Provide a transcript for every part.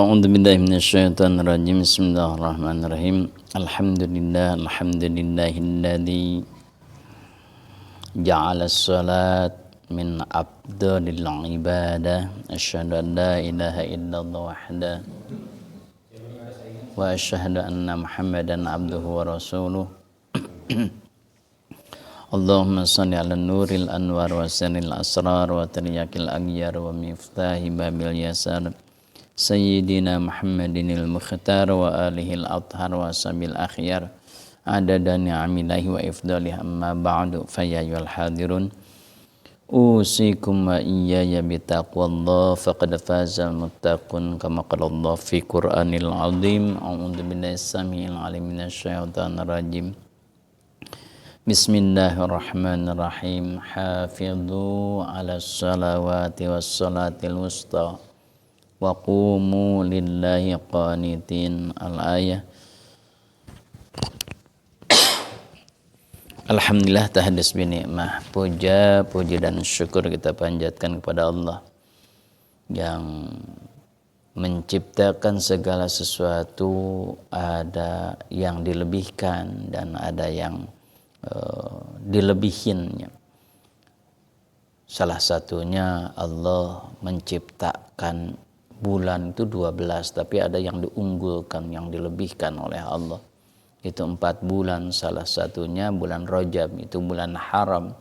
A'udzu billahi minasyaitonir rajim. Bismillahirrahmanirrahim. Alhamdulillahilladzi ja'ala as-salat min afdalil ibadah. Asyhadu an la ilaha illallah wahdahu wa asyhadu anna Muhammadan abduhu wa rasuluh. Allahumma shalli ala nuril anwar wa sirril asrar wa taryakil aghyar wa miftahi babil yasar Sayyidina Muhammadinil Mukhtar wa alihil athhar wa sabil akhyar adada ni'amillahi wa ifdalih amma ba'du fayayyul hadirun usikum wa iyaya bitaqwallah faqad fazal muttaqun kama qala Allah fi Qur'anil azim. A'udzu billahi samiil alim minasyaitonir rajim. Bismillahirrahmanirrahim. Hafidhu 'alas salawati was salatil wusta wa qumu lillahi qanitin. Al-ayah. Alhamdulillah tahaddus bi ni'mah. Puja, puji dan syukur kita panjatkan kepada Allah yang menciptakan segala sesuatu, ada yang dilebihkan dan ada yang dilebihinnya. Salah satunya Allah menciptakan bulan itu 12, tapi ada yang diunggulkan, yang dilebihkan oleh Allah. Itu 4 bulan, salah satunya bulan Rajab, itu bulan haram,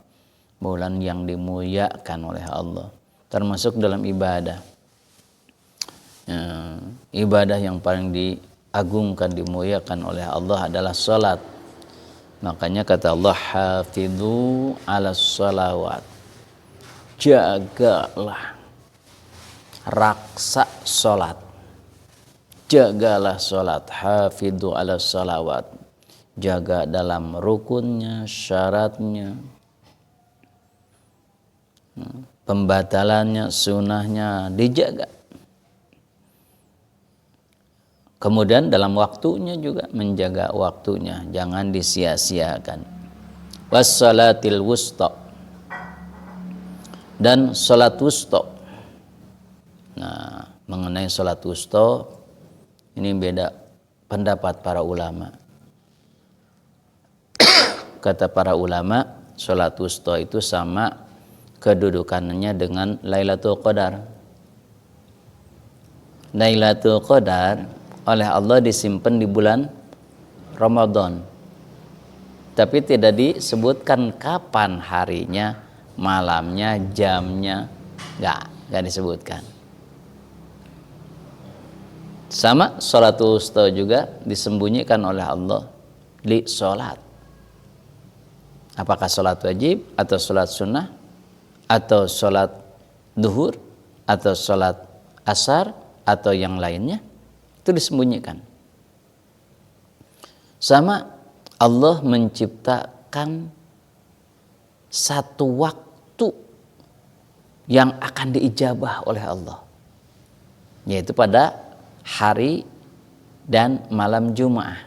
bulan yang dimuliakan oleh Allah. Termasuk dalam ibadah. Ibadah yang paling diagungkan, dimuliakan oleh Allah adalah salat. Makanya kata Allah, hafidhu 'alas salawat. Jagalah, raksa salat, jagalah salat. Hafidhu 'alas salawat, jaga dalam rukunnya, syaratnya, pembatalannya, sunahnya dijaga. Kemudian dalam waktunya juga menjaga waktunya, jangan disia-siakan. Wassalatil wusta, dan salat wusta. Nah, mengenai salat wusta ini beda pendapat para ulama. Kata para ulama, salat wusta itu sama kedudukannya dengan Lailatul Qadar. Lailatul Qadar oleh Allah disimpan di bulan Ramadan, tapi tidak disebutkan kapan harinya, malamnya, jamnya, nggak disebutkan. Sama sholatul wusta juga disembunyikan oleh Allah di sholat. Apakah sholat wajib atau sholat sunnah atau sholat duhur atau sholat asar atau yang lainnya, itu disembunyikan. Sama Allah menciptakan satu waktu yang akan diijabah oleh Allah, yaitu pada hari dan malam Jumat.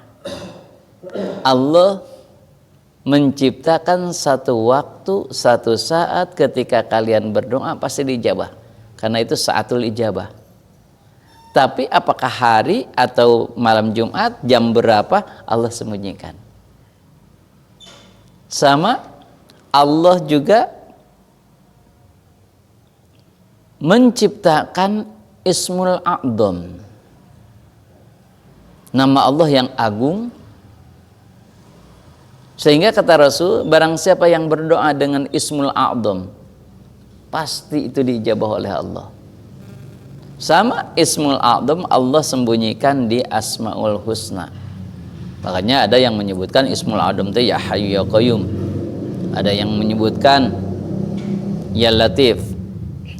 Allah menciptakan satu waktu, satu saat ketika kalian berdoa pasti diijabah, karena itu saatul ijabah. Tapi apakah hari atau malam Jumat, jam berapa, Allah sembunyikan. Sama Allah juga menciptakan Ismul A'dham, nama Allah yang agung, sehingga kata Rasul, barang siapa yang berdoa dengan Ismul A'dham, pasti itu diijabah oleh Allah. Sama Ismul A'dham Allah sembunyikan di Asmaul Husna. Makanya ada yang menyebutkan Ismul A'dham itu Ya Hayyu Ya Qayyum. Ada yang menyebutkan Ya Latif.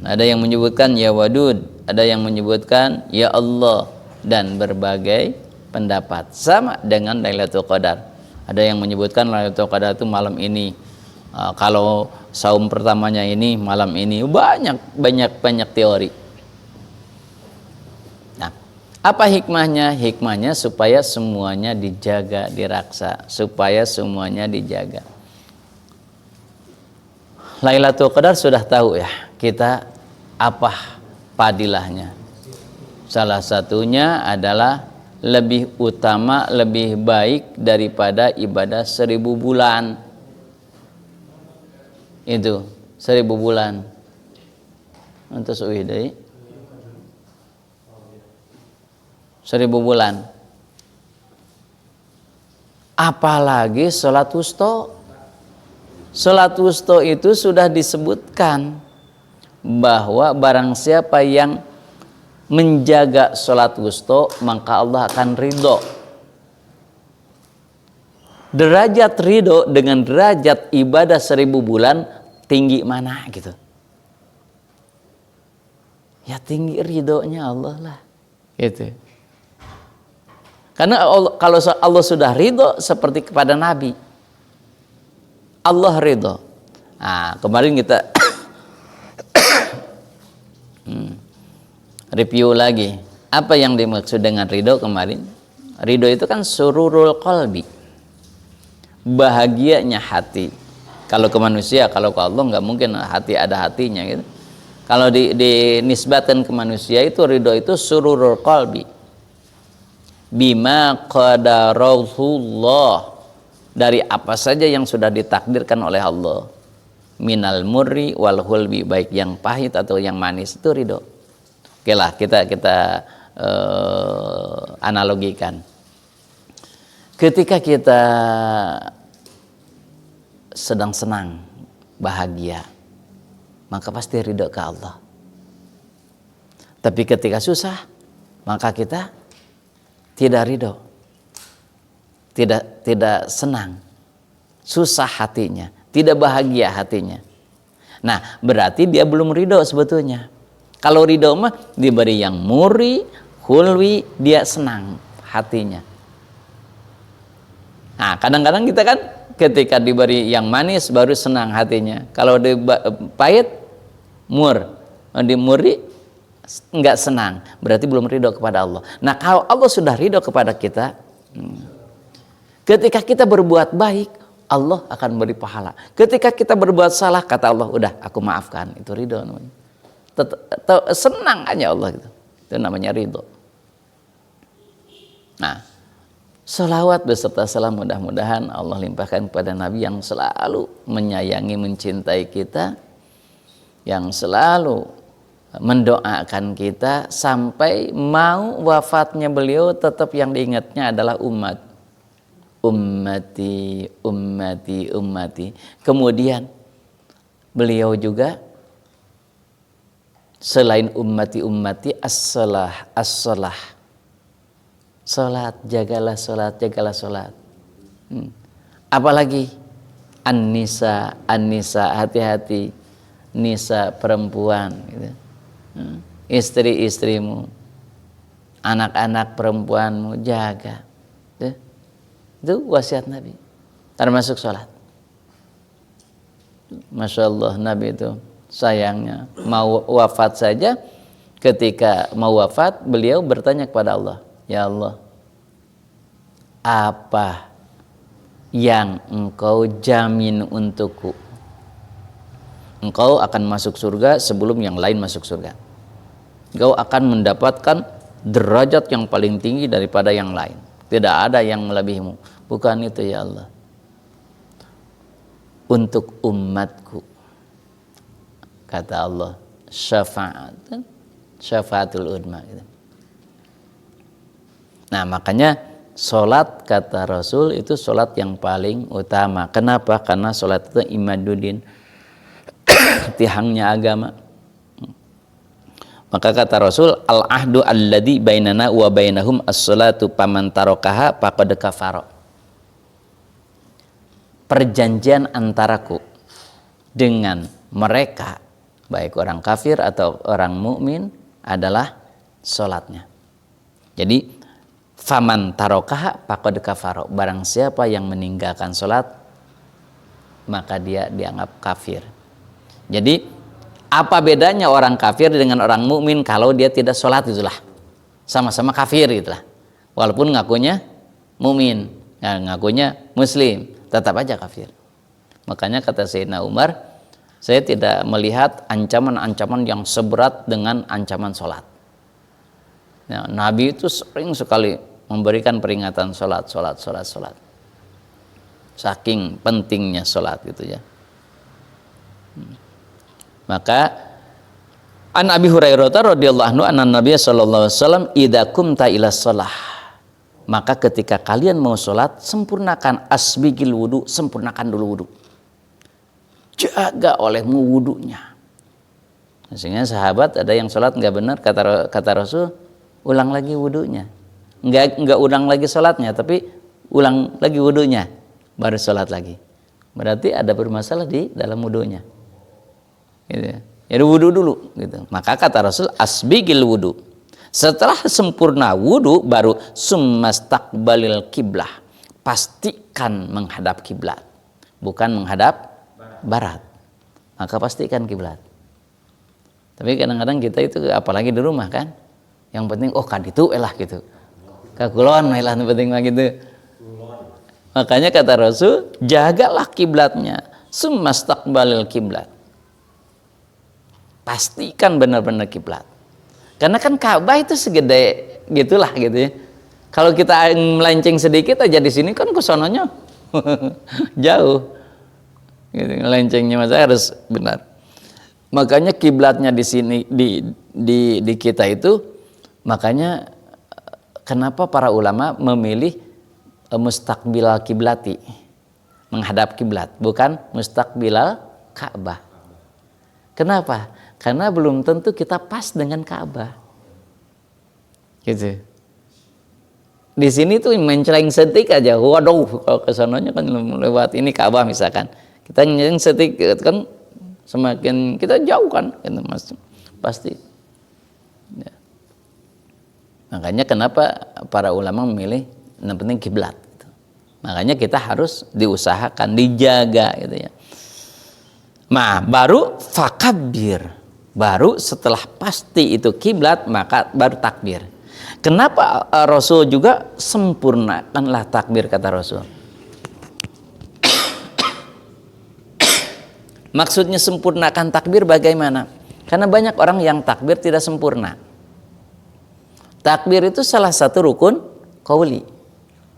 Ada yang menyebutkan Ya Wadud. Ada yang menyebutkan Ya Allah. Dan berbagai pendapat. Sama dengan Lailatul Qadar. Ada yang menyebutkan Lailatul Qadar itu malam ini. Kalau saum pertamanya ini malam ini. Banyak teori. Apa hikmahnya? Hikmahnya supaya semuanya dijaga, diraksa, supaya semuanya dijaga. Lailatul Qadar sudah tahu ya kita apa padilahnya. Salah satunya adalah lebih utama, lebih baik daripada ibadah 1000 bulan. Itu 1000 bulan. Untuk suwidai 1000 bulan. Apalagi sholat wusta. Sholat wusta itu sudah disebutkan bahwa barang siapa yang menjaga sholat wusta, maka Allah akan ridho. Derajat ridho dengan derajat ibadah 1000 bulan tinggi mana gitu? Ya tinggi ridhonya Allah lah, gitu. Karena Allah, kalau Allah sudah ridho seperti kepada Nabi, Allah ridho. Nah, kemarin kita review lagi apa yang dimaksud dengan ridho kemarin. Ridho itu kan sururul qalbi, bahagianya hati. Kalau ke manusia, kalau ke Allah nggak mungkin hati ada hatinya gitu. Kalau dinisbatkan ke manusia itu ridho itu sururul qalbi bima qadarullah, dari apa saja yang sudah ditakdirkan oleh Allah, minal murri wal hulbi, baik yang pahit atau yang manis, itu ridho. Oke lah, kita analogikan. Ketika kita sedang senang, bahagia, maka pasti ridho ke Allah. Tapi ketika susah, maka kita tidak ridho, tidak senang, susah hatinya, tidak bahagia hatinya. Nah, berarti dia belum ridho sebetulnya. Kalau ridho mah diberi yang murri, hulwi, dia senang hatinya. Nah, kadang-kadang kita kan ketika diberi yang manis baru senang hatinya. Kalau di pahit, di murri enggak senang, berarti belum ridho kepada Allah. Nah, kalau Allah sudah ridho kepada kita, ketika kita berbuat baik, Allah akan beri pahala. Ketika kita berbuat salah, kata Allah, udah aku maafkan. Itu ridho namanya. Senang aja Allah gitu. Itu namanya ridho. Nah, sholawat beserta salam mudah-mudahan Allah limpahkan kepada Nabi yang selalu menyayangi, mencintai kita, yang selalu mendoakan kita sampai mau wafatnya beliau tetap yang diingatnya adalah umat. Ummati, ummati, ummati. Kemudian beliau juga selain ummati, ummati, as-salah, as-salah. Salat, jagalah salat, jagalah salat. Apalagi an-nisa, an-nisa, hati-hati. Nisa, perempuan gitu. Istri-istrimu, anak-anak perempuanmu, jaga. Itu wasiat Nabi, termasuk sholat. Masya Allah, Nabi itu sayangnya mau wafat saja, ketika mau wafat beliau bertanya kepada Allah, ya Allah, apa yang engkau jamin untukku? Engkau akan masuk surga sebelum yang lain masuk surga. Engkau akan mendapatkan derajat yang paling tinggi daripada yang lain. Tidak ada yang melebihimu. Bukan itu ya Allah. Untuk umatku, kata Allah, syafaatul udma. Nah, makanya sholat, kata Rasul, itu sholat yang paling utama. Kenapa? Karena sholat itu imaduddin, tihangnya agama. Maka kata Rasul, al-ahdu alladzi bainana wa bainahum as-salatu paman tarakaha faqad kafara. Perjanjian antaraku dengan mereka, baik orang kafir atau orang mukmin, adalah salatnya. Jadi faman tarakaha faqad kafara. Barang siapa yang meninggalkan salat, maka dia dianggap kafir. Jadi apa bedanya orang kafir dengan orang mukmin? Kalau dia tidak sholat, itulah sama-sama kafir gitulah. Walaupun ngakunya mukmin, ngakunya muslim, tetap aja kafir. Makanya kata Sayyidina Umar, saya tidak melihat ancaman-ancaman yang seberat dengan ancaman sholat. Nah, Nabi itu sering sekali memberikan peringatan sholat. Saking pentingnya sholat gitu ya. Maka an Abi Hurairah radhiyallahu anhu anna Nabiy sallallahu alaihi wasallam idza qumta ila shalah, maka ketika kalian mau sholat sempurnakan asbigil wudu, sempurnakan dulu wudu, jaga olehmu wudunya. Sehingga sahabat ada yang sholat nggak benar, kata Rasul, ulang lagi wudunya. Nggak ulang lagi sholatnya, tapi ulang lagi wudunya, baru sholat lagi. Berarti ada bermasalah di dalam wudunya. Gitu. Jadi wudu dulu. Gitu. Maka kata Rasul, asbigil wudu. Setelah sempurna wudu, baru summastaqbalil kiblah. Pastikan menghadap kiblat, bukan menghadap barat. Maka pastikan kiblat. Tapi kadang-kadang kita itu apalagi di rumah kan, yang penting kan itu elah gitu, kakulon elah yang penting mah gitu. Makanya kata Rasul, jagalah kiblatnya, summastaqbalil kiblat, pastikan benar-benar kiblat. Karena kan Ka'bah itu segede gitulah gitu ya. Kalau kita melenceng sedikit aja di sini kan kesononya jauh, gitu, melencengnya masa harus benar. Makanya kiblatnya di sini di kita itu, makanya kenapa para ulama memilih mustaqbilal kiblati, menghadap kiblat, bukan mustaqbilal Ka'bah. Kenapa? Karena belum tentu kita pas dengan Ka'bah. Gitu. Di sini tuh menceleng setik aja, waduh, kalau ke sananya kan lewat ini Ka'bah misalkan. Kita nyeling setik kan semakin kita jauh kan, gitu, Mas. Pasti. Ya. Makanya kenapa para ulama memilih yang penting kiblat. Gitu. Makanya kita harus diusahakan, dijaga, gitu ya. Nah, baru fakabbir, baru setelah pasti itu kiblat maka baru takbir. Kenapa Rasul juga sempurnakanlah takbir, kata Rasul. Maksudnya sempurnakan takbir bagaimana? Karena banyak orang yang takbir tidak sempurna. Takbir itu salah satu rukun qauli,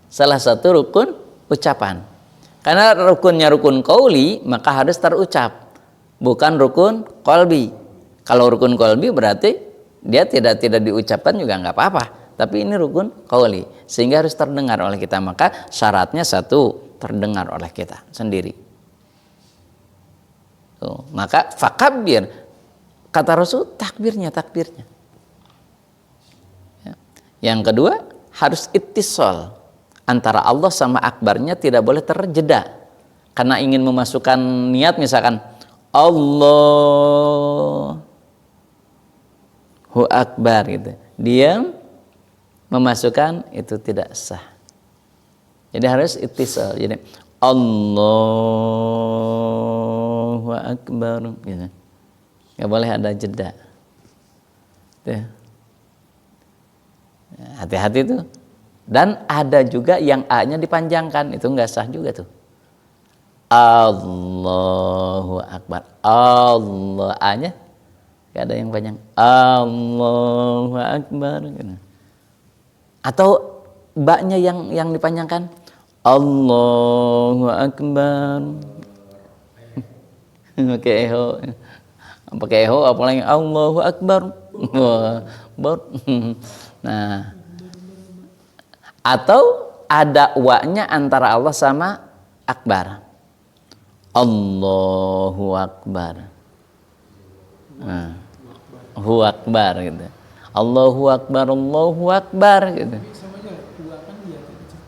salah satu rukun ucapan. Karena rukunnya rukun qauli maka harus terucap, bukan rukun qalbi. Kalau rukun qalbi berarti dia tidak diucapkan juga nggak apa-apa. Tapi ini rukun qauli, sehingga harus terdengar oleh kita. Maka syaratnya satu, terdengar oleh kita sendiri. Maka fakabbir, kata Rasul, takbirnya. Ya. Yang kedua, harus ittisal antara Allah sama akbarnya, tidak boleh terjeda. Karena ingin memasukkan niat misalkan Allahu Akbar gitu, dia memasukkan, itu tidak sah. Jadi harus ittisal. Jadi Allahu Akbar gitu. Nggak boleh ada jeda. Hati-hati tuh. Dan ada juga yang A-nya dipanjangkan, itu nggak sah juga tuh. Allahu Akbar. Allah, A-nya nggak ada yang panjang. Allahu Akbar gitu. Atau ba-nya yang dipanjangkan. Allahu Akbar. Pakai eho apalagi Allahu Akbar. Nah, atau ada wa-nya antara Allah sama akbar. Allahu Akbar. Nah, Allahu Akbar gitu. Allahu Akbar, Allahu Akbar gitu.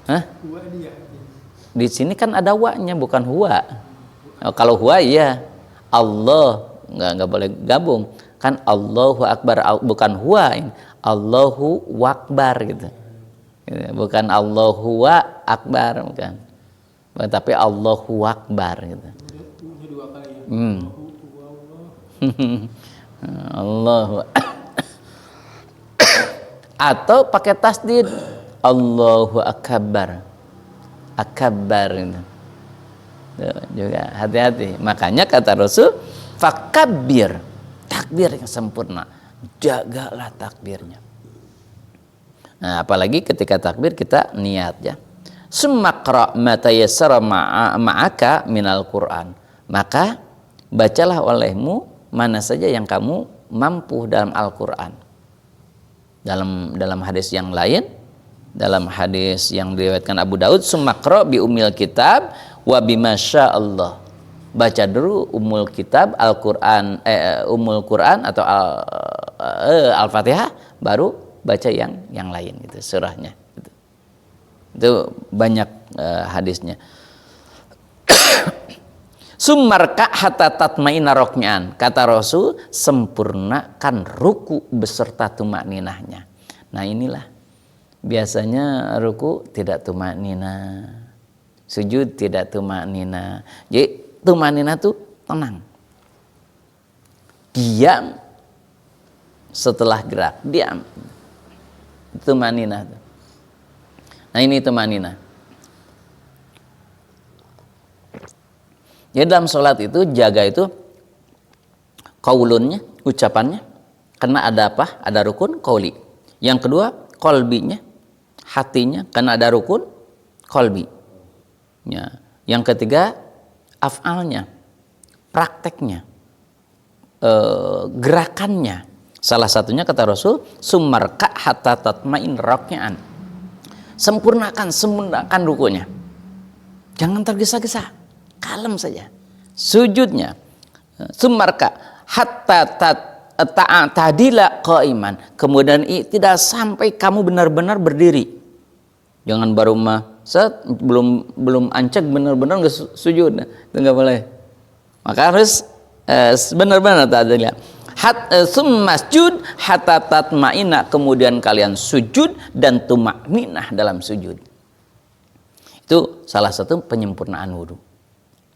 Hah? Di sini kan ada wa-nya, bukan huwa. Kalau huwa iya, Allah nggak boleh gabung. Kan Allahu Akbar, bukan huwa, Allahu Akbar gitu. Bukan Allahu Akbar, bukan. Tapi Allahu Akbar gitu. Allahu atau pakai tasdid Allahu Akbar. Akbar gitu. Juga hati-hati. Makanya kata Rasul, fakabbir, takbir yang sempurna, jagalah takbirnya. Nah, apalagi ketika takbir kita niat ya. Sumaqra ma tayassara ma'aka minal Qur'an. Maka bacalah olehmu mana saja yang kamu mampu dalam Al-Qur'an. Dalam hadis yang lain, dalam hadis yang diriwayatkan Abu Daud, sumaqra bi umil kitab wa bima Allah. Baca dulu umul kitab Al-Qur'an, umul Qur'an atau Al-Fatihah, baru baca yang lain gitu, surahnya gitu. Itu banyak hadisnya. Summarka hatta tatmaina roknyaan, kata Rasul, sempurnakan ruku beserta tumakninahnya. Nah inilah biasanya ruku tidak tumaknina, sujud tidak tumaknina. Jadi tumaknina tuh tenang, diam setelah gerak, diam. Tumaknina. Nah ini tumaknina. Jadi dalam sholat itu jaga itu qaulunnya, ucapannya, karena ada apa? Ada rukun qauli. Yang kedua qalbinya, hatinya, karena ada rukun qalbi. Ya. Yang ketiga af'alnya, prakteknya, gerakannya. Salah satunya kata Rasul, summarka hatta tatmain rak'an. Sempurnakan rukunya. Jangan tergesa-gesa. Kalem saja. Sujudnya summarka hatta ta'tadila qaiman. Kemudian tidak sampai kamu benar-benar berdiri. Jangan baru belum ancak benar-benar nggak sujud. Itu nggak boleh. Maka harus benar-benar ta'tadila. Masjud hatta tatmaina, kemudian kalian sujud dan tumakninah dalam sujud. Itu salah satu penyempurnaan wudu.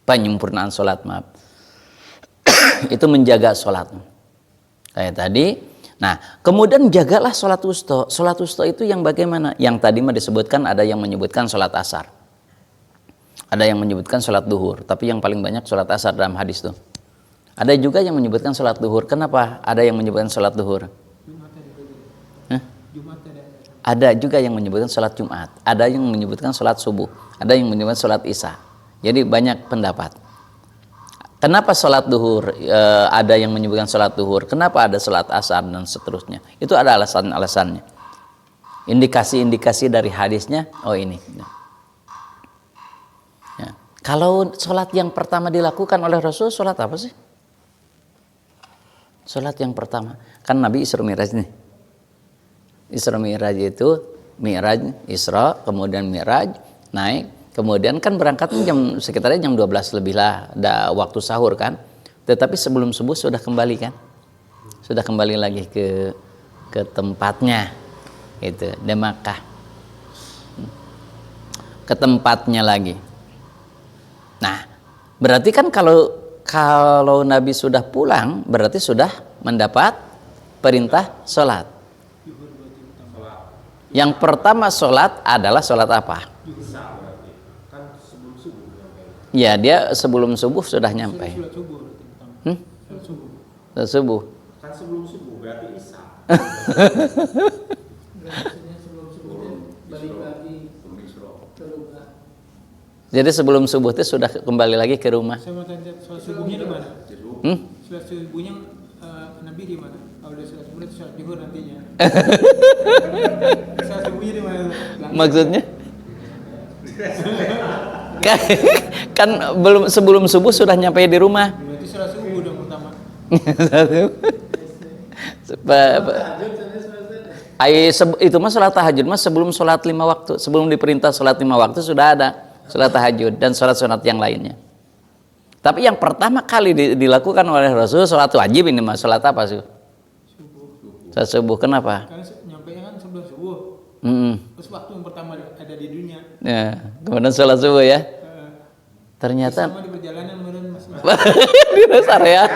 Penyempurnaan sholat, maaf. Itu menjaga sholat kayak tadi. Nah kemudian jagalah sholat wusta. Sholat wusta itu yang bagaimana? Yang tadi mah disebutkan, ada yang menyebutkan sholat asar, ada yang menyebutkan sholat duhur, tapi yang paling banyak sholat asar dalam hadis tuh. Ada juga yang menyebutkan sholat duhur. Kenapa ada yang menyebutkan sholat duhur? Ada juga yang menyebutkan sholat Jumat, ada yang menyebutkan sholat subuh, ada yang menyebutkan sholat isya. Jadi banyak pendapat. Kenapa sholat duhur ada yang menyebutkan sholat duhur? Kenapa ada sholat asar dan seterusnya? Itu ada alasan-alasannya. Indikasi-indikasi dari hadisnya. Oh ini. Ya. Kalau sholat yang pertama dilakukan oleh Rasul, sholat apa sih? Sholat yang pertama. Kan Nabi Isra Mi'raj nih. Isra Mi'raj itu Mi'raj, Isra, kemudian Mi'raj, naik. Kemudian kan berangkatnya sekitarnya jam 12 lebih lah, ada waktu sahur kan. Tetapi sebelum subuh sudah kembali kan. Sudah kembali lagi ke tempatnya. Itu, di Makkah. Ke tempatnya lagi. Nah, berarti kan kalau Nabi sudah pulang, berarti sudah mendapat perintah sholat. Yang pertama sholat adalah sholat apa? Ya, dia sebelum subuh sudah nyampe. Sudah subuh. Kan sebelum subuh berarti isya. Jadi sebelum subuh itu sudah kembali lagi ke rumah. Saya mau tanya, sholat subuhnya di mana? Sholat subuhnya Nabi di mana? Kalau udah sholat subuh itu sholat zuhur nantinya. Sholat subuhnya di mana? Maksudnya? Kan sebelum subuh sudah nyampe di rumah. Berarti sholat subuh dong pertama. Itu mah sholat tahajud mah sebelum sholat 5 waktu, sebelum diperintah sholat 5 waktu sudah ada sholat tahajud dan sholat-sholat yang lainnya. Tapi yang pertama kali dilakukan oleh Rasul sholat wajib ini mah sholat apa sih? Sholat subuh. Kenapa? Karena nyampe kan sebelum subuh. Terus waktu yang pertama ada di dunia. Ya, kemudian sholat subuh ya. Ternyata sama di perjalanan kemudian Mas. Di dasar ya.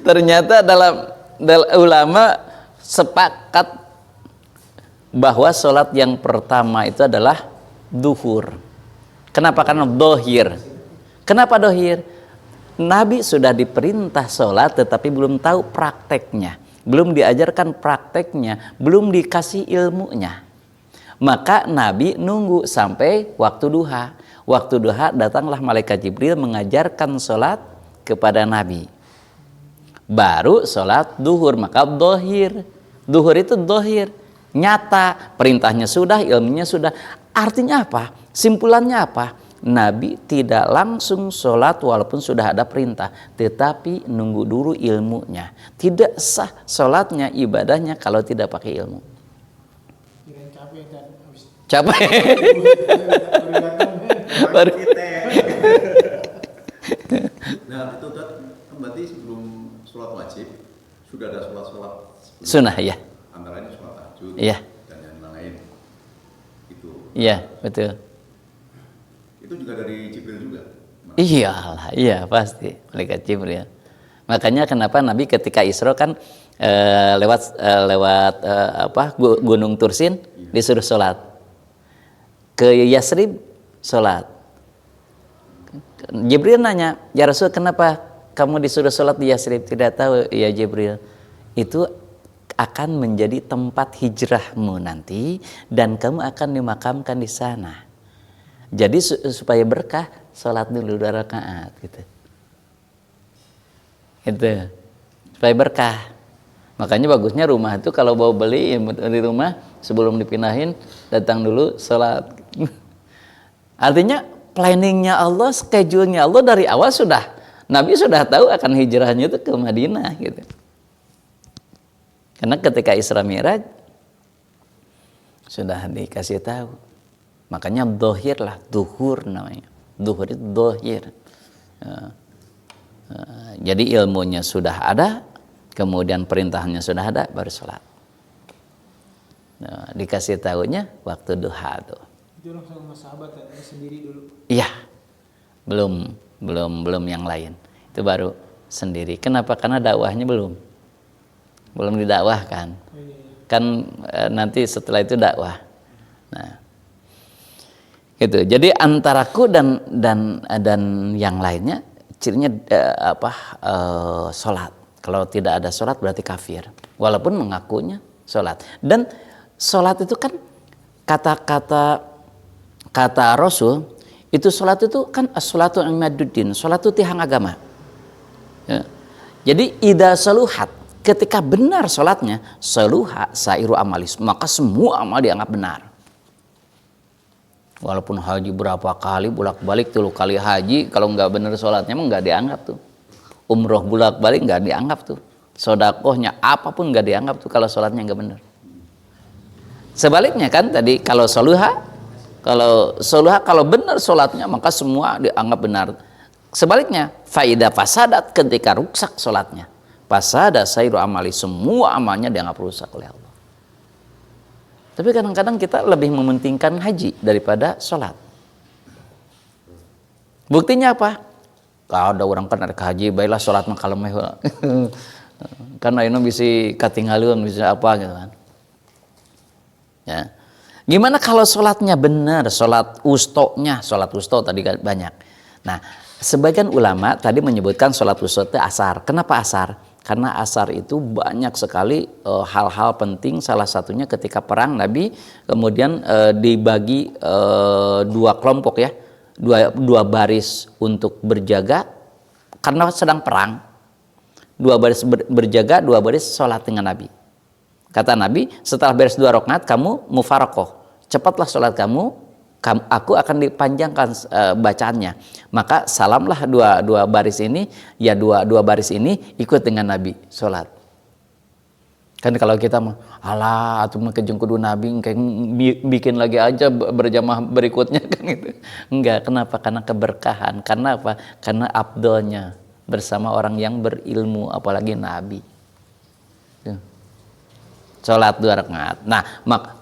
Ternyata dalam ulama sepakat bahwa sholat yang pertama itu adalah duhur. Kenapa? Karena dohir. Kenapa dohir? Nabi sudah diperintah sholat tetapi belum tahu prakteknya. belum diajarkan prakteknya, belum dikasih ilmunya. Maka Nabi nunggu sampai waktu duha. Waktu duha datanglah malaikat Jibril mengajarkan sholat kepada Nabi. Baru sholat duhur, maka dohir. Duhur itu dohir, nyata, perintahnya sudah, ilmunya sudah. Artinya apa? Simpulannya apa? Nabi tidak langsung sholat walaupun sudah ada perintah, tetapi nunggu dulu ilmunya. Tidak sah sholatnya, ibadahnya kalau tidak pakai ilmu. Kirain capek kan habis Capek. Baru kita. Nah itu kan berarti sebelum sholat wajib sudah ada sholat sebelum Sunnah ya. antara lain sholat tahajud Iya. dan yang lain itu. Iya, betul. Itu juga dari Jibril juga. Iyalah, iya pasti malaikat Jibril. Makanya kenapa Nabi ketika Isra kan lewat Gunung Tursin disuruh sholat, ke Yasrib sholat. Jibril nanya, ya Rasul kenapa kamu disuruh sholat di Yasrib? Tidak tahu ya Jibril. Itu akan menjadi tempat hijrahmu nanti dan kamu akan dimakamkan di sana. Jadi supaya berkah, sholat dulu 2 rakaat gitu. Itu supaya berkah. Makanya bagusnya rumah itu kalau mau beli di rumah sebelum dipindahin datang dulu sholat. Artinya planningnya Allah, schedule-nya Allah dari awal sudah. Nabi sudah tahu akan hijrahnya itu ke Madinah gitu. Karena ketika Isra Mi'raj sudah dikasih tahu. Makanya dohir lah, duhur namanya. Duhur itu dohir. Jadi ilmunya sudah ada, kemudian perintahnya sudah ada, baru sholat. Dikasih tahunya waktu duha tuh. itu langsung sama sahabat ya, ini sendiri dulu. Iya, belum yang lain. Itu baru sendiri. Kenapa? Karena dakwahnya belum didakwahkan. Oh, iya. Kan nanti setelah itu dakwah. Nah. Gitu. Jadi antaraku dan yang lainnya cirinya sholat. Kalau tidak ada sholat berarti kafir. Walaupun mengakunya sholat. Dan sholat itu kan kata Rasul itu sholat itu kan as-sholatu imaduddin. Sholat itu tiang agama. Ya. Jadi idza saluhat, ketika benar sholatnya, saluha sairu amalis, maka semua amal dianggap benar. Walaupun haji berapa kali, bolak-balik 3 kali haji, kalau nggak benar sholatnya mah nggak dianggap tuh. Umroh bolak-balik nggak dianggap tuh. Sodakohnya apapun nggak dianggap tuh kalau sholatnya nggak benar. Sebaliknya kan tadi kalau soluha kalau benar sholatnya maka semua dianggap benar. Sebaliknya faida fasadat, ketika rusak sholatnya, fasada sairu amali, semua amalnya dianggap rusak oleh Allah. Tapi kadang-kadang kita lebih mementingkan haji daripada sholat. Buktinya apa? Kalau ada orang kan ada haji, baiklah sholat mah kalau meh. Karena ini bisa katinggalun, bisa apa gitu kan. Ya. Gimana kalau sholatnya benar, sholat usto tadi banyak. Nah, sebagian ulama tadi menyebutkan sholat usto itu asar. Kenapa asar? Karena asar itu banyak sekali hal-hal penting, salah satunya ketika perang Nabi kemudian dibagi 2 kelompok ya, dua baris untuk berjaga karena sedang perang, 2 baris berjaga, 2 baris sholat dengan Nabi. Kata Nabi, setelah beres 2 rakaat kamu mufarokoh, cepatlah sholat kamu, aku akan dipanjangkan bacaannya. Maka salamlah dua baris ini, ya dua baris ini ikut dengan Nabi sholat. Kan kalau kita mah alah atuh mah kejeng kudu Nabi kayak bikin lagi aja berjamaah berikutnya kan gitu. Enggak, kenapa? Karena keberkahan. Karena apa? Karena afdolnya bersama orang yang berilmu, apalagi Nabi. Sholat 2 rakaat. Nah,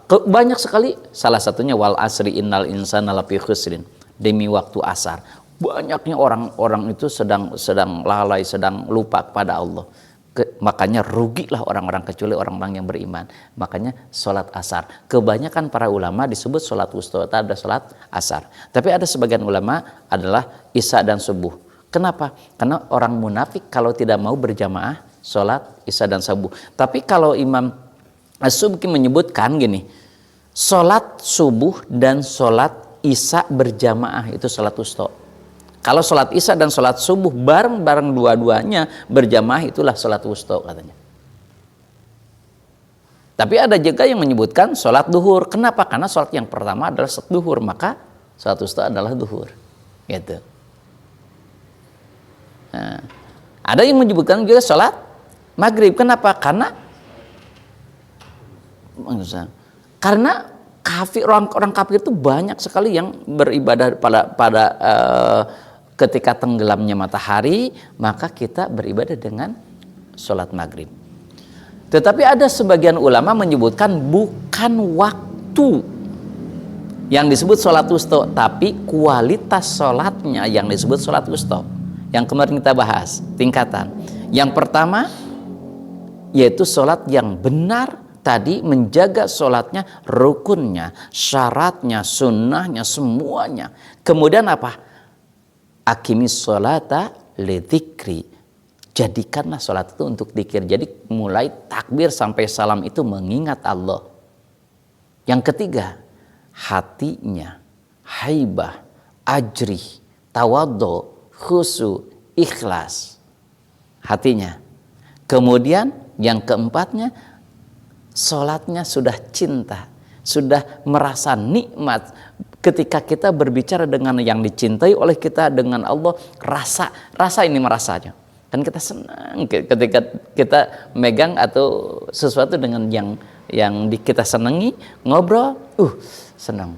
banyak sekali, salah satunya wal asri innal insana lafi khusrin, demi waktu asar. Banyaknya orang-orang itu sedang lalai, sedang lupa kepada Allah. Makanya rugilah orang-orang kecuali orang-orang yang beriman. Makanya sholat asar. Kebanyakan para ulama disebut sholat wusta, ada sholat asar. Tapi ada sebagian ulama adalah isya dan subuh. Kenapa? Karena orang munafik kalau tidak mau berjamaah sholat isya dan subuh. Tapi kalau Imam As-Subki menyebutkan gini, sholat subuh dan sholat isya berjamaah itu sholat wusta. Kalau sholat isya dan sholat subuh bareng-bareng dua-duanya berjamaah itulah sholat wusta katanya. Tapi ada juga yang menyebutkan sholat duhur. Kenapa? Karena sholat yang pertama adalah sholat duhur, maka sholat wusta adalah duhur. Gitu. Nah, ada yang menyebutkan juga sholat maghrib. Kenapa? Karena kafir, orang kafir itu banyak sekali yang beribadah pada ketika tenggelamnya matahari, maka kita beribadah dengan sholat maghrib. Tetapi ada sebagian ulama menyebutkan bukan waktu yang disebut sholat wusta, tapi kualitas sholatnya yang disebut sholat wusta. Yang kemarin kita bahas tingkatan. Yang pertama yaitu sholat yang benar, tadi menjaga sholatnya, rukunnya, syaratnya, sunnahnya, semuanya. Kemudian apa? Aqimis sholata lidzikri. Jadikanlah sholat itu untuk dzikir. Jadi mulai takbir sampai salam itu mengingat Allah. Yang ketiga, hatinya haibah, ajrih, tawadhu, khusu, ikhlas. Hatinya. Kemudian yang keempatnya, sholatnya sudah cinta, sudah merasa nikmat. Ketika kita berbicara dengan yang dicintai oleh kita, dengan Allah, rasa ini merasanya. Kan kita senang ketika kita megang atau sesuatu dengan yang kita senangi, ngobrol, senang.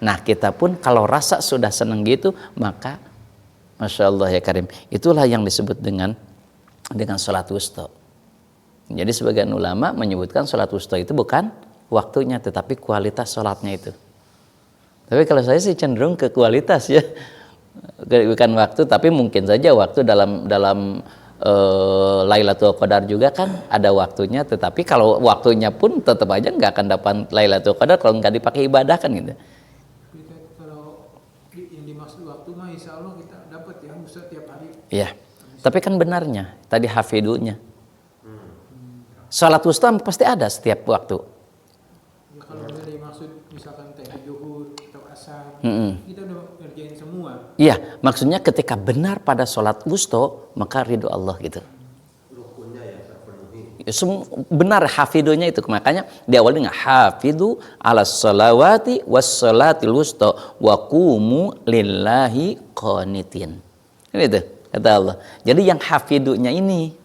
Nah, kita pun kalau rasa sudah senang gitu, maka Masya Allah ya Karim, itulah yang disebut dengan sholat wusta. Jadi sebagian ulama menyebutkan sholat wusta itu bukan waktunya, tetapi kualitas sholatnya itu. Tapi kalau saya sih cenderung ke kualitas ya, bukan waktu, tapi mungkin saja waktu dalam Lailatul Qadar juga kan ada waktunya, tetapi kalau waktunya pun tetap aja nggak akan dapat Lailatul Qadar kalau nggak dipakai ibadah kan gitu. Kalau yang dimaksud waktu mah insya Allah kita dapat ya, Ustaz, tiap hari. Iya, tapi kan benarnya tadi hafidunya. Sholat wusta pasti ada setiap waktu. Ya, kalau dari maksud misalkan tadi zuhur atau asar, kita udah ngerjain semua. Iya, maksudnya ketika benar pada sholat wusta, maka ridho Allah gitu. Rukunnya yang terpenuhi. Benar hafidunya itu, makanya di awal dengan hafidu ala sholawati was sholatil wusta wa qumu lillahi qanitin. Itu kata Allah. Jadi yang hafidunya ini.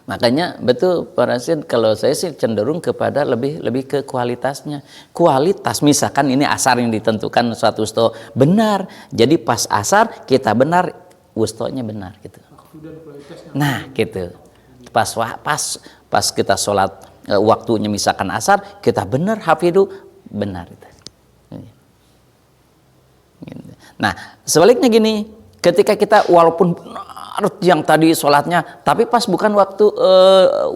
Makanya betul Pak Rasid, kalau saya sih cenderung kepada lebih ke kualitasnya. Kualitas misalkan ini asar yang ditentukan suatu wusta benar. Jadi pas asar kita benar, wustanya benar gitu. Nah, gitu. Pas kita sholat waktunya misalkan asar, kita benar hafidu benar itu. Nah, sebaliknya gini, ketika kita walaupun benar yang tadi sholatnya, tapi pas bukan waktu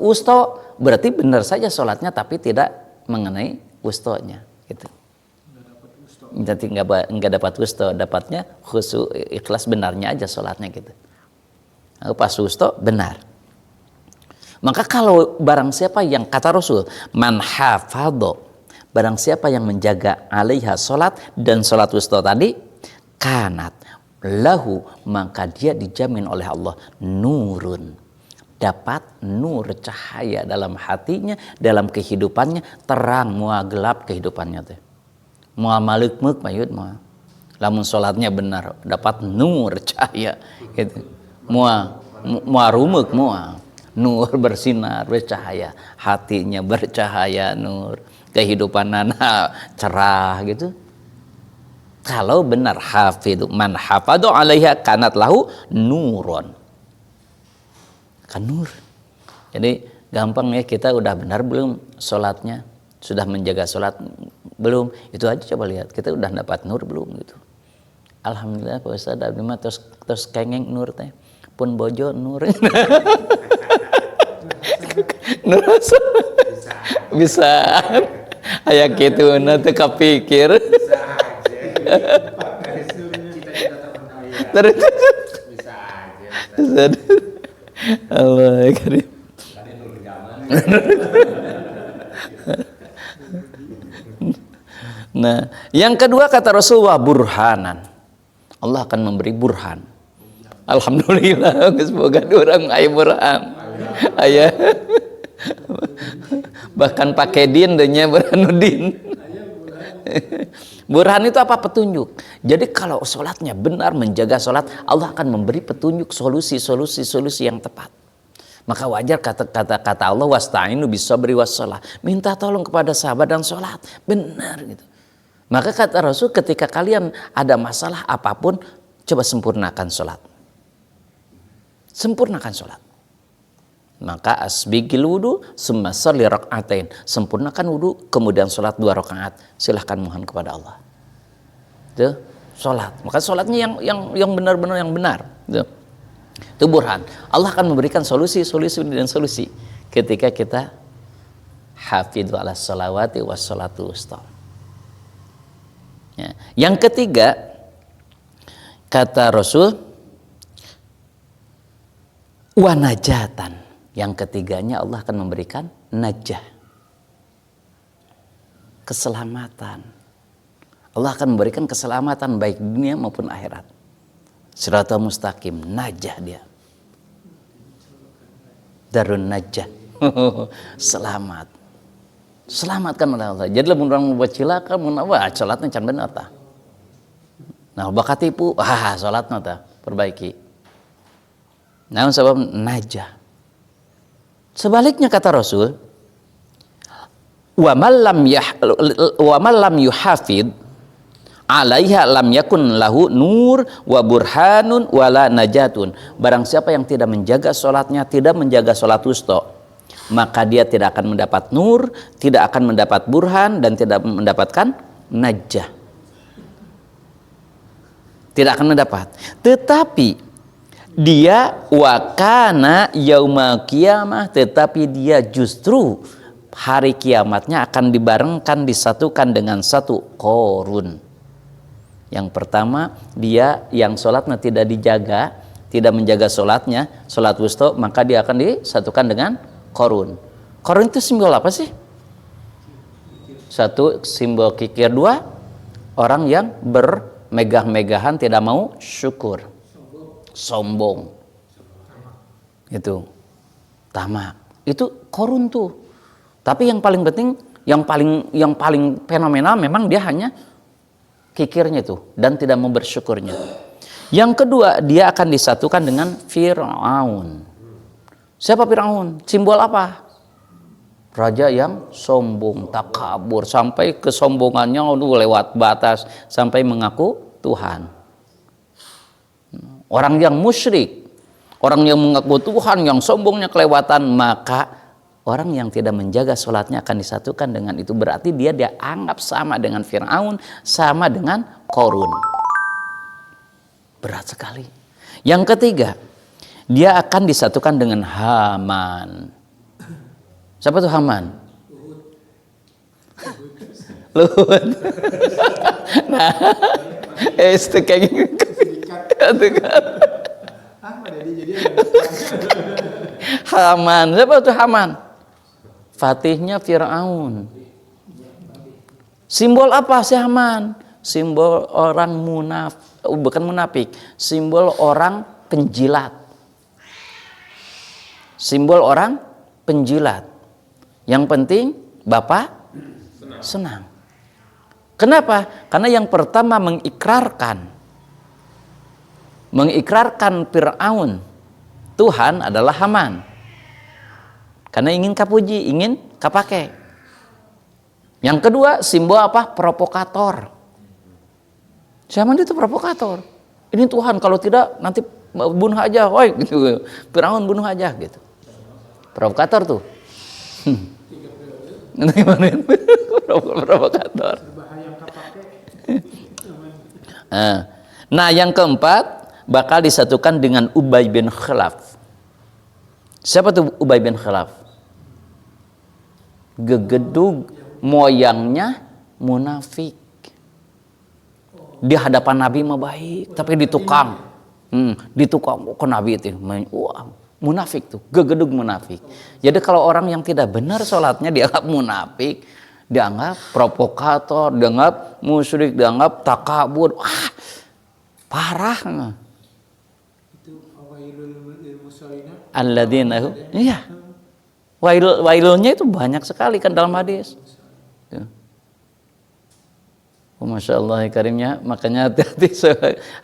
wusta, berarti benar saja sholatnya, tapi tidak mengenai wustanya, gitu. Jadi nggak dapat wusta, dapatnya khusu ikhlas benarnya aja sholatnya gitu. Pas wusta benar. Maka kalau barang siapa yang kata Rasul, man hafadho, barang siapa yang menjaga alaiha sholat dan sholat wusta tadi, kanat lahu, maka dia dijamin oleh Allah nurun, dapat nur cahaya dalam hatinya, dalam kehidupannya, terang mua gelap kehidupannya teh. Mua maleuk-meuk mayut mua. Lamun salatnya benar dapat nur cahaya gitu. Mua rumeuk mua. Nur bersinar, bercahaya, hatinya bercahaya nur, kehidupanana cerah gitu. Kalau benar hafidhu, man hafadhu alaiha kanat lahu nuron. Kan nur. Jadi gampang ya, kita udah benar belum sholatnya? Sudah menjaga sholat belum? Itu aja coba lihat, kita udah dapat nur belum gitu. Alhamdulillah Pak Ustaz, terus kengeng nur teh. Pun bojo nur. Nur bisa. Aya kitu nanti kepikir. Bisa aja. Allah karim. Nah, yang kedua kata Rasulullah burhanan. Allah akan memberi burhan. Alhamdulillah, semoga orang aya burhan. Aya. Bahkan pakai din denya burhanuddin. Burhan itu apa? Petunjuk. Jadi kalau sholatnya benar, menjaga sholat, Allah akan memberi petunjuk solusi yang tepat. Maka wajar kata Allah, wasta'inu bisabri wassalah. Minta tolong kepada sabar dan sholat. Benar gitu. Maka kata Rasul, ketika kalian ada masalah apapun, coba sempurnakan sholat. Sempurnakan sholat. Maka asbigil wudu, summa sholli rak'atain. Sempurnakan wudu, kemudian sholat 2 rakaat. Silahkan mohon kepada Allah. Itu sholat. Maka sholatnya yang benar-benar yang benar. Itu burhan. Allah akan memberikan solusi ketika kita hafidhu ala sholawati was sholatu wusta. Ya. Yang ketiga, kata Rasul, wanajatan. Yang ketiganya Allah akan memberikan najah, keselamatan. Allah akan memberikan keselamatan baik dunia maupun akhirat. Siratal mustaqim, najah dia. Darun najah. Selamat. Selamatkan oleh Allah. Jadi lamun urang buat cilaka mun wah salatna can bener tah. Nah, bakat tipu, salatna tah perbaiki. Namun sebab najah. Sebaliknya kata Rasul, wa man lam yuhafid alaiha lam yakun lahu nur wa burhanun wala najatun. Barang siapa yang tidak menjaga salatnya, tidak menjaga salat wusta, maka dia tidak akan mendapat nur, tidak akan mendapat burhan, dan tidak mendapatkan najah. Tidak akan mendapat. Tetapi dia wakana yauma qiyamah, tetapi dia justru hari kiamatnya akan dibarengkan, disatukan dengan satu korun. Yang pertama, dia yang sholatnya tidak dijaga, tidak menjaga sholatnya, sholat wusta, maka dia akan disatukan dengan korun. Korun itu simbol apa sih? Satu, simbol kikir. Dua, orang yang bermegah-megahan, tidak mau syukur. Sombong. Itu. Tamak. Itu korun tuh. Tapi yang paling penting, yang paling fenomenal memang dia hanya kikirnya itu dan tidak mau bersyukurnya. Yang kedua, dia akan disatukan dengan Fir'aun. Siapa Fir'aun? Simbol apa? Raja yang sombong, takabur, sampai kesombongannya lewat batas, sampai mengaku Tuhan. Orang yang musyrik, orang yang mengaku Tuhan, yang sombongnya kelewatan, maka orang yang tidak menjaga sholatnya akan disatukan dengan itu. Berarti dia anggap sama dengan Fir'aun, sama dengan Korun. Berat sekali. Yang ketiga, dia akan disatukan dengan Haman. Siapa tuh Haman? Luhut. Nah, itu kayak gini. Haman. Siapa tuh Haman? Fatihnya Fir'aun. Simbol apa sih Haman? Simbol orang bukan munafik, simbol orang penjilat. Simbol orang penjilat. Yang penting Bapak senang. Kenapa? Karena yang pertama mengikrarkan Fir'aun Tuhan adalah Haman. Karena ingin kapuji, ingin kapake. Yang kedua, simbol apa? Provokator. Siapa itu provokator? Ini Tuhan, kalau tidak nanti bunuh aja, woi gitu. Fir'aun bunuh aja gitu. Provokator tuh. Provokator. Nah, yang keempat bakal disatukan dengan Ubay bin Khalaf. Siapa tuh Ubay bin Khalaf? Gegedug, moyangnya munafik. Di hadapan Nabi mah baik, tapi ditukang. Ditukang ke Nabi itu. Wah, munafik tuh, gegedug munafik. Jadi kalau orang yang tidak benar sholatnya dianggap munafik, dianggap provokator, dianggap musyrik, dianggap takabur. Wah, parah. Itu fawailul lil musallina. Alladzina iya. Wailnya itu banyak sekali kan dalam hadis. Ya. Oh, Masya Allah karimnya, makanya hati-hati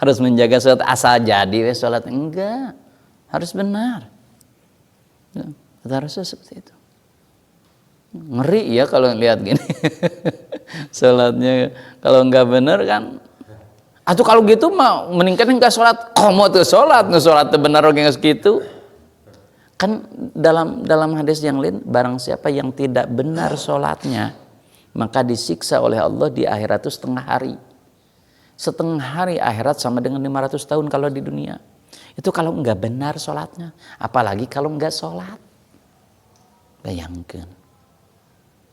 harus menjaga sholat asal jadi sholat enggak, harus benar. Ya, harusnya seperti itu. Ngeri ya kalau lihat gini. Sholatnya kalau enggak benar kan. Atau kalau gitu mah meningkat enggak sholat, komo tuh sholat tuh benar oke segitu. Kan dalam hadis yang lain, barang siapa yang tidak benar sholatnya, maka disiksa oleh Allah di akhirat itu setengah hari. Setengah hari akhirat sama dengan 500 tahun kalau di dunia. Itu kalau enggak benar sholatnya. Apalagi kalau enggak sholat. Bayangkan.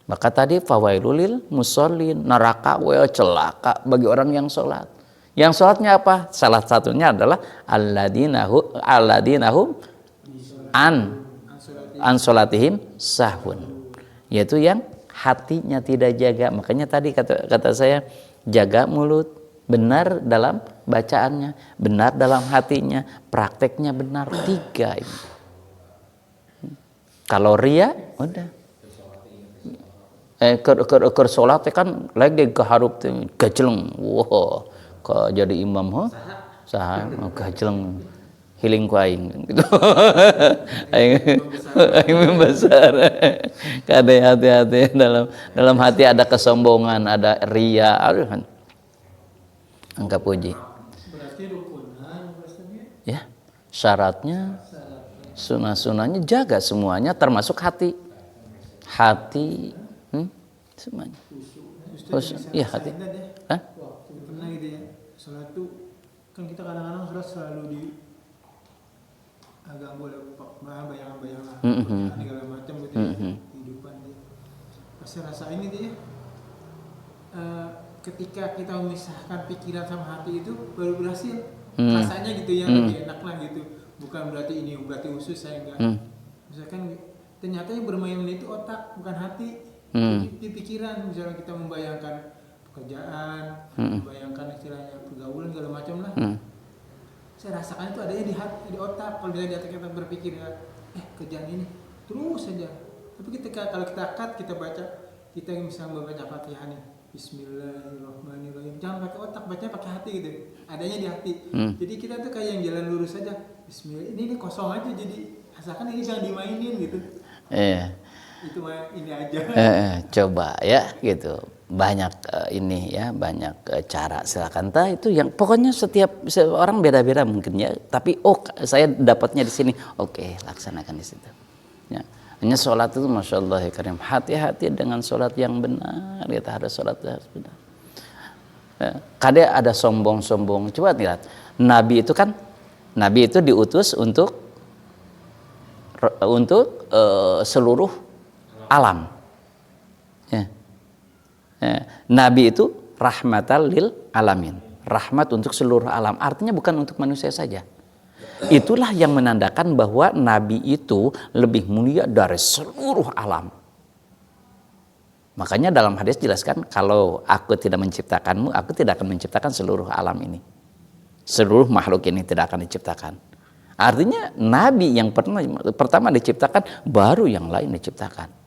Maka tadi fawailulil musallin, neraka celaka bagi orang yang sholat. Yang sholatnya apa? Salah satunya adalah alladinahum an sholatihim sahun, yaitu yang hatinya tidak jaga. Makanya tadi kata saya, jaga mulut, benar dalam bacaannya, benar dalam hatinya, prakteknya benar. 3 ini. Kalau ria udah ke sholat kan lagi keharup gajleng, wah kok jadi imam saha gajleng hiling ku aing gitu. Aing besar. Kadang hati-hati dalam hati ada kesombongan, ada ria. Aduh. Angka puji. Berarti rukunan maksudnya? Ya. Syaratnya sunah-sunahnya jaga semuanya termasuk hati. Hati semuanya. Iya hati. Hah? Waktu pernah gitu ya. Sholat tuh kan kita kadang-kadang sholat selalu di agak boleh bayangan-bayangan segala macam gitu ya, kehidupan dia. Pasti rasain itu ya, ketika kita memisahkan pikiran sama hati itu baru berhasil rasanya gitu ya, lebih enak lah gitu. Bukan berarti ini berarti khusus saya enggak. Misalkan ternyata yang bermain itu otak bukan hati. Di pikiran misalnya kita membayangkan pekerjaan, membayangkan istilahnya pergaulan segala macam lah. Saya rasakan itu adanya di hati, di otak. Kalau misalnya di otak kita berpikir kerjaan ini terus saja. Tapi kalau kita cut, kita baca, kita misalnya membaca Fatihah nih, Bismillahirrahmanirrahim. Jangan pakai otak, bacanya pakai hati gitu. Adanya di hati. Jadi kita tuh kayak yang jalan lurus saja. Bismillah, ini kosong aja. Jadi asalkan ini jangan dimainin gitu. Iya. Itu mah ini aja. Coba ya gitu. Banyak ini ya, banyak cara. Silakan itu yang pokoknya setiap orang beda-beda mungkin ya, tapi saya dapatnya di sini, oke, laksanakan di situ ya. Hanya sholat itu Masya Allah ya karim, hati-hati dengan sholat yang benar, kita harus sholat yang benar ya. Kadang ada sombong-sombong. Coba lihat, Nabi itu diutus untuk seluruh alam ya. Nabi itu rahmatan lil alamin, rahmat untuk seluruh alam, artinya bukan untuk manusia saja. Itulah yang menandakan bahwa Nabi itu lebih mulia dari seluruh alam. Makanya dalam hadis jelaskan, kalau aku tidak menciptakanmu, aku tidak akan menciptakan seluruh alam ini, seluruh makhluk ini tidak akan diciptakan. Artinya Nabi yang pertama diciptakan, baru yang lain diciptakan.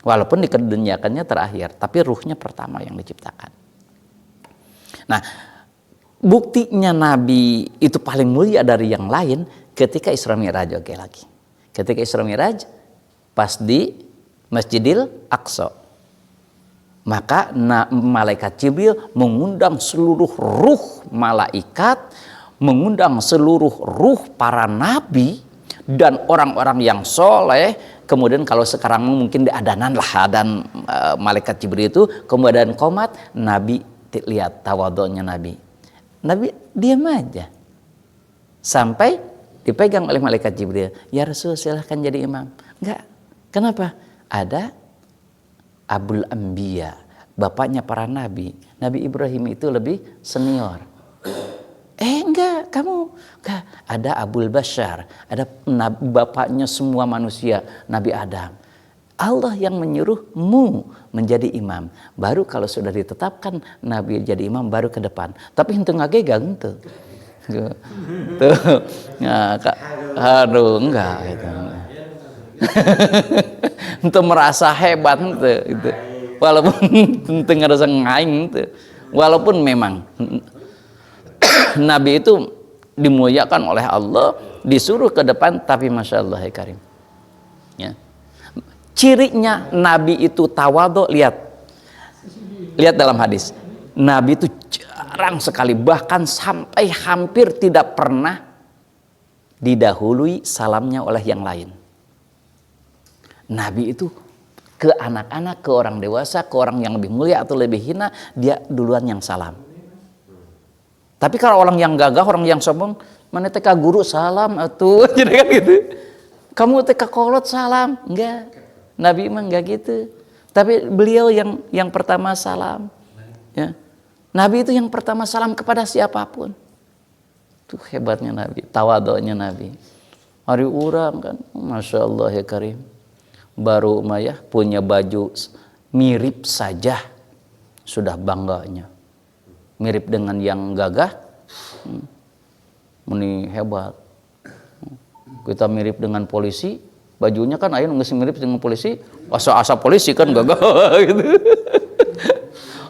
Walaupun dikeduniakannya terakhir, tapi ruhnya pertama yang diciptakan. Nah, buktinya Nabi itu paling mulia dari yang lain ketika Isra Mi'raj lagi. Ketika Isra Mi'raj pas di Masjidil Aqsa. Maka malaikat Jibril mengundang seluruh ruh malaikat, mengundang seluruh ruh para nabi dan orang-orang yang soleh. Kemudian kalau sekarang mungkin diadanan lah, dan malaikat Jibril itu kemudian komat, Nabi lihat tawadhu'nya Nabi diam aja sampai dipegang oleh malaikat Jibril, ya Rasul silahkan jadi imam. Enggak, kenapa? Ada Abul Anbiya, bapaknya para nabi, Nabi Ibrahim itu lebih senior. Enggak, kamu ada Abul Bashar, ada bapaknya semua manusia, Nabi Adam. Allah yang menyuruhmu menjadi imam. Baru kalau sudah ditetapkan Nabi jadi imam baru ke depan. Tapi henteu ngagegang tuh. Tuh. Nah, aduh enggak gitu. Henteu merasa hebat henteu gitu. Walaupun henteu ngerasa ngaing tuh. Walaupun memang Nabi itu dimuliakan oleh Allah, disuruh ke depan, tapi Masya Allah ya Karim. Ya. Cirinya Nabi itu tawadhu, lihat dalam hadis. Nabi itu jarang sekali, bahkan sampai hampir tidak pernah didahului salamnya oleh yang lain. Nabi itu ke anak-anak, ke orang dewasa, ke orang yang lebih mulia atau lebih hina, dia duluan yang salam. Tapi kalau orang yang gagah, orang yang sombong, mana teka guru salam atuh, jadi kan gitu. Kamu teka kolot salam, enggak. Nabi emang enggak gitu. Tapi beliau yang pertama salam. Ya. Nabi itu yang pertama salam kepada siapapun. Tuh hebatnya Nabi, tawadhu'nya Nabi. Hari urang kan, Masya Allah ya Karim. Baru Umayyah punya baju mirip saja sudah bangganya, mirip dengan yang gagah, meni hebat. Kita mirip dengan polisi, bajunya kan ayo nggak mirip dengan polisi, asa polisi kan gagah gitu.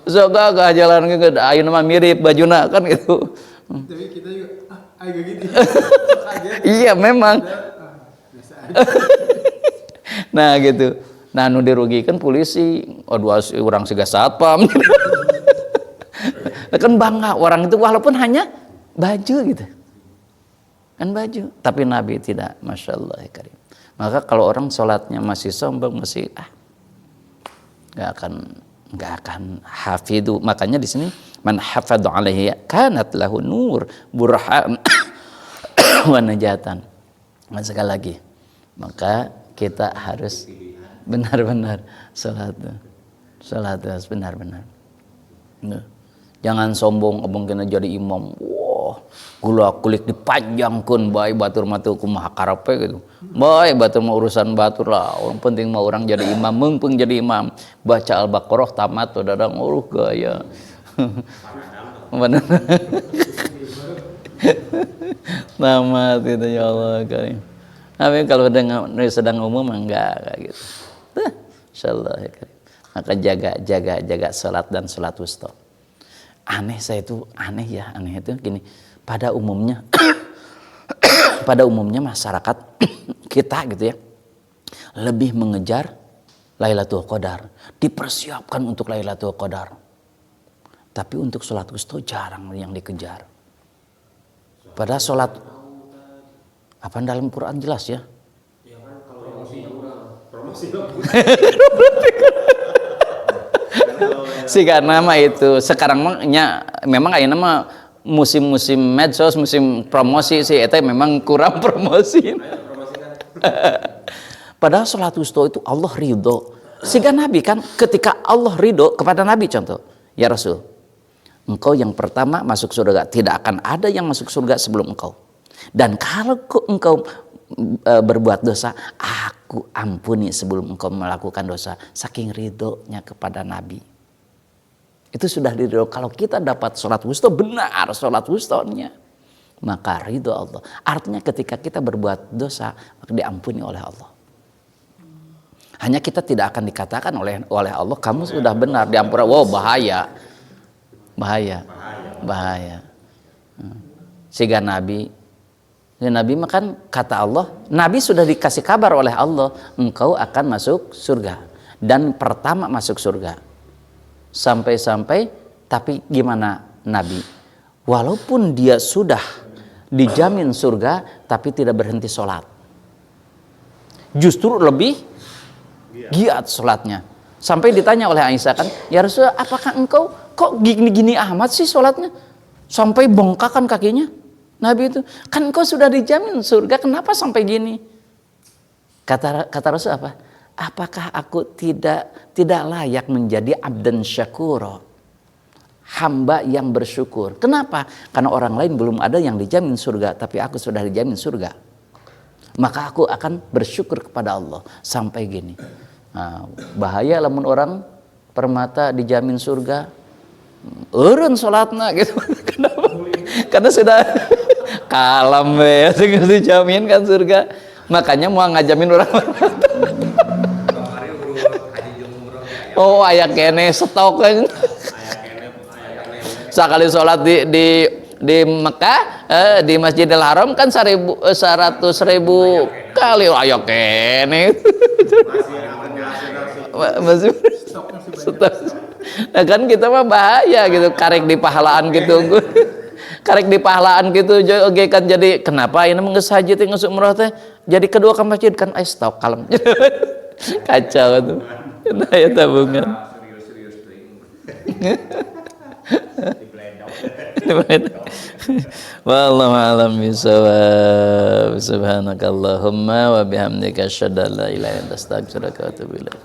So gagah jalan ke ayo nama mirip bajuna kan gitu. Tapi kita juga agak gitu. Iya memang. Nah gitu. Nah nu dirugikan polisi, dua orang siga satpam. Kan bangga orang itu walaupun hanya baju gitu. Kan baju, tapi Nabi tidak, Masya Allah ya Karim. Maka kalau orang sholatnya masih sombong, masih nggak akan hafidu. Makanya di sini man hafadhu alaihi kanat lahu nur burhan wa najatan. Dan sekali lagi, maka kita harus benar-benar sholat harus benar-benar. Jangan sombong abang kena jadi imam. Wah, gula kulik dipanjangkeun bae batur mah teu kumaha karepe gitu. Bae batur mah urusan batur lah. Orang penting mah orang jadi imam, meungpeung jadi imam. Baca Al-Baqarah tamat dadang gaya. Benar. Tamat itu ya Allah Karim. Tapi kalau sedang umum enggak gitu. Insyaallah ya Karim. Maka jaga salat dan salat wusta. Aneh itu gini. Pada umumnya masyarakat kita gitu ya lebih mengejar Lailatul Qadar, dipersiapkan untuk Lailatul Qadar. Tapi untuk salat wusta jarang yang dikejar. Pada salat apa dalam Quran jelas ya? Ya kan kalau promosi Siga nama itu sekarang memang ayeuna mah musim-musim medsos, musim promosi sih eta memang kurang promosi. Padahal salat wusta itu Allah ridho. Siga Nabi kan ketika Allah ridho kepada Nabi contoh, ya Rasul, engkau yang pertama masuk surga, tidak akan ada yang masuk surga sebelum engkau. Dan kalau engkau berbuat dosa, aku ampuni sebelum engkau melakukan dosa. Saking ridhonya kepada Nabi. Itu sudah diridho. Kalau kita dapat sholat wusta, benar sholat wustanya, maka ridho Allah. Artinya ketika kita berbuat dosa, maka diampuni oleh Allah. Hanya kita tidak akan dikatakan oleh Allah, kamu sudah benar diampuni. Wow, bahaya. Sehingga Nabi makan kata Allah, Nabi sudah dikasih kabar oleh Allah, engkau akan masuk surga dan pertama masuk surga. Sampai tapi gimana Nabi? Walaupun dia sudah dijamin surga, tapi tidak berhenti sholat. Justru lebih giat sholatnya. Sampai ditanya oleh Aisyah kan, ya Rasulullah, apakah engkau kok gini-gini amat sih sholatnya? Sampai bongkakan kakinya. Nabi itu, kan engkau sudah dijamin surga, kenapa sampai gini? Kata Rasul apa? Apakah aku tidak layak menjadi abdan syakura? hamba yang bersyukur. Kenapa? Karena orang lain belum ada yang dijamin surga, tapi aku sudah dijamin surga. Maka aku akan bersyukur kepada Allah sampai gini. Nah, bahaya lamun orang permata dijamin surga, urun sholatna gitu. Kenapa? Karena sudah kalam ya, dijamin kan surga. Makanya mau ngajamin orang permata. Oh, aya kene stok kan. Sekali sholat di Mekah, di Masjidil Haram kan 100.000 kali aya kene. Masih stok. Nah kan kita mah bahaya gitu, karek di pahalaan gitu. Karek di pahalaan gitu oge kan jadi kenapa ini geus haji teh geus umrah teh jadi kedua ke masjid kan stok kalem. Kacau tuh. Nah ya tabungan. Wallahu a'lam bishawab. Subhanakallahumma wa bihamdika asyhadu an la ilaha illa anta astaghfiruka wa atubu ilaik.